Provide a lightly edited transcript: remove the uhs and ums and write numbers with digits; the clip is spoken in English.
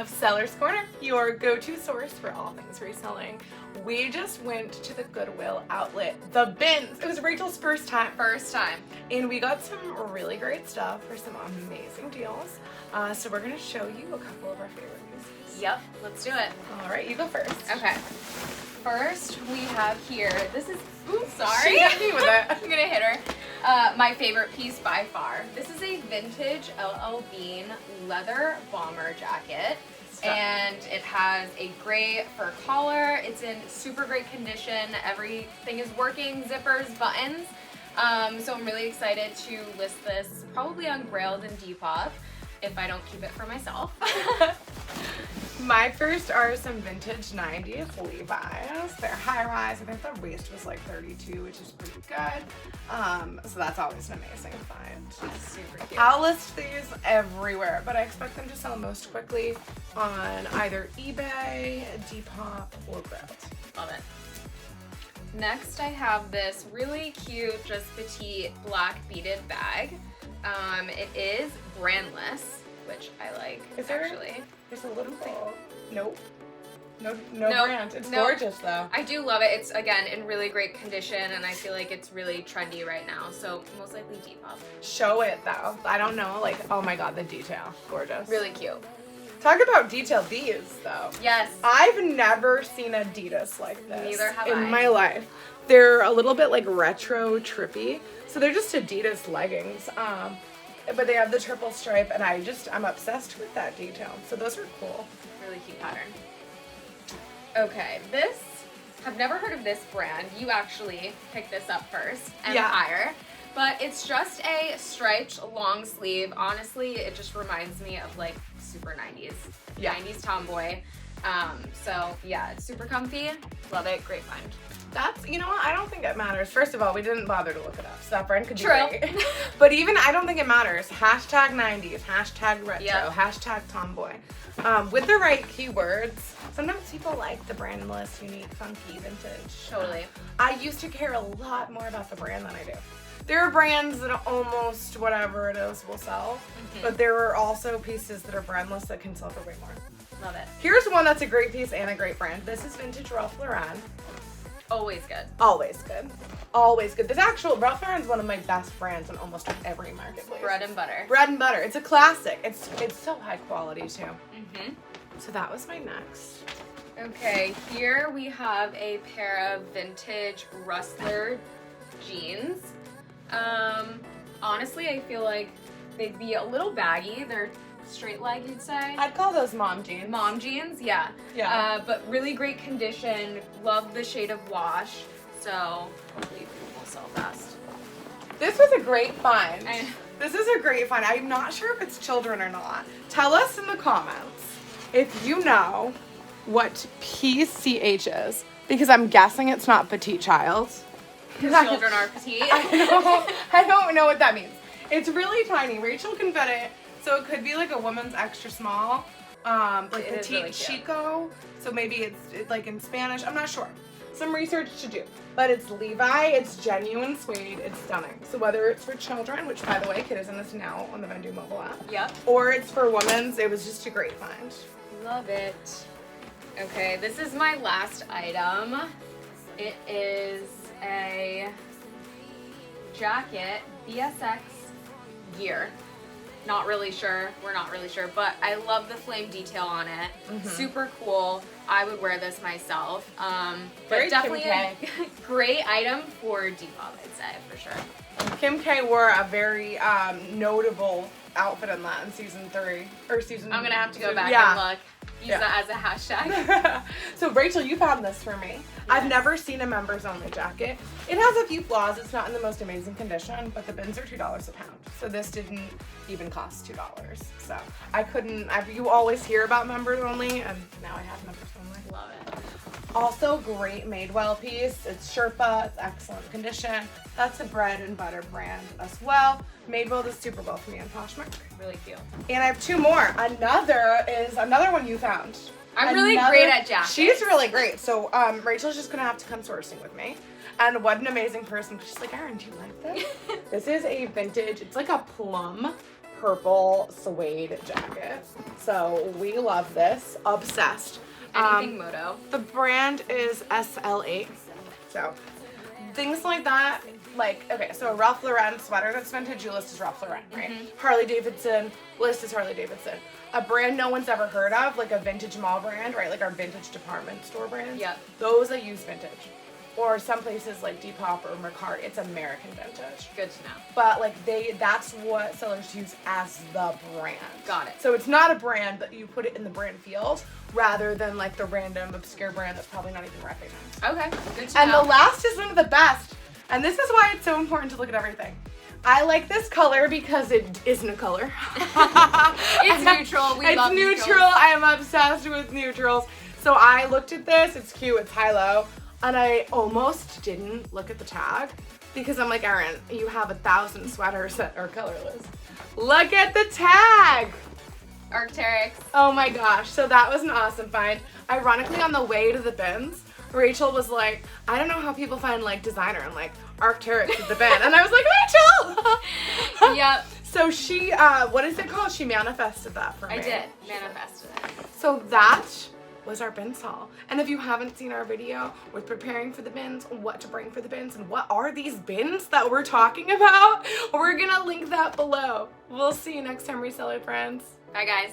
of Seller's Corner, your go-to source for all things reselling. We just went to the Goodwill outlet, the bins. It was Rachel's first time. And we got some really great stuff for some amazing deals. So we're gonna show you a couple of our favorite pieces. Yep, let's do it. All right, you go first. Okay. First, we have here, this is, sorry. She hit me with it. I'm gonna hit her. My favorite piece by far. This is a vintage LL Bean leather bomber jacket. And it has a gray fur collar. It's in super great condition. Everything is working, zippers, buttons. So I'm really excited to list this probably on Grailed and Depop if I don't keep it for myself. My first are some vintage 90s Levi's. They're high rise. I think the waist was like 32, which is pretty good. So that's always an amazing find. It's super cute. I'll list these everywhere, but I expect them to sell most quickly on either eBay, Depop, or Grailed. Love it. Next, I have this really cute, just petite black beaded bag. It is brandless, which I like. Is there actually? There's a little thing. Nope. No Nope. brand. It's Nope. gorgeous though. I do love it. It's, again, in really great condition, and I feel like it's really trendy right now, so most likely Depop. Show it though. I don't know. Like, oh my god, the detail. Gorgeous. Really cute. Talk about detail. These though. Yes. I've never seen Adidas like this. Neither have in I. my life. They're a little bit like retro trippy. So they're just Adidas leggings. But they have the triple stripe, and I'm obsessed with that detail. So those are cool. Really cute pattern. Okay, I've never heard of this brand. You actually picked this up first, Empire. But it's just a striped long sleeve. Honestly, it just reminds me of like super 90s. Yeah. 90s tomboy. So yeah, it's super comfy. Love it. Great find. That's, you know what, I don't think it matters. First of all, we didn't bother to look it up, so that brand could be True. great. But even, I don't think it matters. Hashtag 90s, hashtag retro, Yep. hashtag tomboy. With the right keywords, sometimes people like the brandless, unique, funky, vintage. Totally. I used to care a lot more about the brand than I do. There are brands that almost whatever it is will sell, but there are also pieces that are brandless that can sell for way more. Love it. Here's one that's a great piece and a great brand. This is vintage Ralph Lauren. Always good. Always good. Always good. This actual Ralph Lauren is one of my best brands in almost every marketplace. Bread and butter. Bread and butter. It's a classic. It's so high quality too. So that was my next. Okay, here we have a pair of vintage Rustler jeans. Honestly, I feel like they'd be a little baggy. They're straight leg, you'd say. I'd call those mom jeans. Mom jeans, yeah. Yeah. But really great condition. Love the shade of wash. So hopefully it will sell fast. This was a great find. I- This is a great find. I'm not sure if it's children or not. Tell us in the comments if you know what PCH is, because I'm guessing it's not petite child. Children are petite. I don't know what that means. It's really tiny. Rachel can fit it. So it could be like a woman's extra small, like It is petite really cute. chico. So maybe it's like in Spanish. I'm not sure. Some research to do. But it's Levi. It's genuine suede. It's stunning. So whether it's for children, which by the way, kid is in this now on the Vendoo mobile app. Yep. Or it's for women's. It was just a great find. Love it. Okay, this is my last item. It is a jacket, BSX gear. Not really sure. We're not really sure, but I love the flame detail on it. Super cool. I would wear this myself. Very But definitely Kim a great item for Depop, I'd say, for sure. Kim K wore a very notable outfit in that in season 3 or season. I'm gonna have to go back yeah. and look. Use that as a hashtag. So Rachel, you found this for me. I've never seen a members only jacket. It has a few flaws. It's not in the most amazing condition, but the bins are $2 a pound. So this didn't even cost $2. So I couldn't, you always hear about members only, and now I have members only. Love it. Also great Madewell piece. It's Sherpa, it's excellent condition. That's a bread and butter brand as well. Madewell does super well for me on Poshmark. Really cute. And I have 2 more. Another one you found. I'm really great at jackets. She's really great. So Rachel's just gonna have to come sourcing with me. And what an amazing person. She's like, Erin, do you like this? This is a vintage, it's like a plum purple suede jacket. So we love this. Obsessed. Anything moto. The brand is SL8. So things like that, like, okay, so a Ralph Lauren sweater that's vintage, you list as Ralph Lauren, right? Harley Davidson, list as Harley Davidson. A brand no one's ever heard of, like a vintage mall brand, right? Like our vintage department store brands. Yep. Those that use vintage. Or some places like Depop or Mercari, it's American vintage. Good to know. But like that's what sellers use as the brand. Got it. So it's not a brand, but you put it in the brand field rather than like the random obscure brand that's probably not even recognized. Okay, good to And know. the last is one of the best. And this is why it's so important to look at everything. I like this color because it isn't a color. It's neutral. We love It's neutral. neutrals. I am obsessed with neutrals. So I looked at this. It's cute. It's high-low. And I almost didn't look at the tag because I'm like, Erin, you have 1,000 sweaters that are colorless. Look at the tag. Arc'teryx. Oh my gosh. So that was an awesome find. Ironically, on the way to the bins, Rachel was like, I don't know how people find like designer and like Arc'teryx at the bin. And I was like, Rachel! Yep. So she, what is it called? She manifested that for me. I did. Manifested it. So that was our bins haul. And if you haven't seen our video with preparing for the bins, what to bring for the bins, and what are these bins that we're talking about, we're gonna link that below. We'll see you next time, reseller friends. Bye, guys.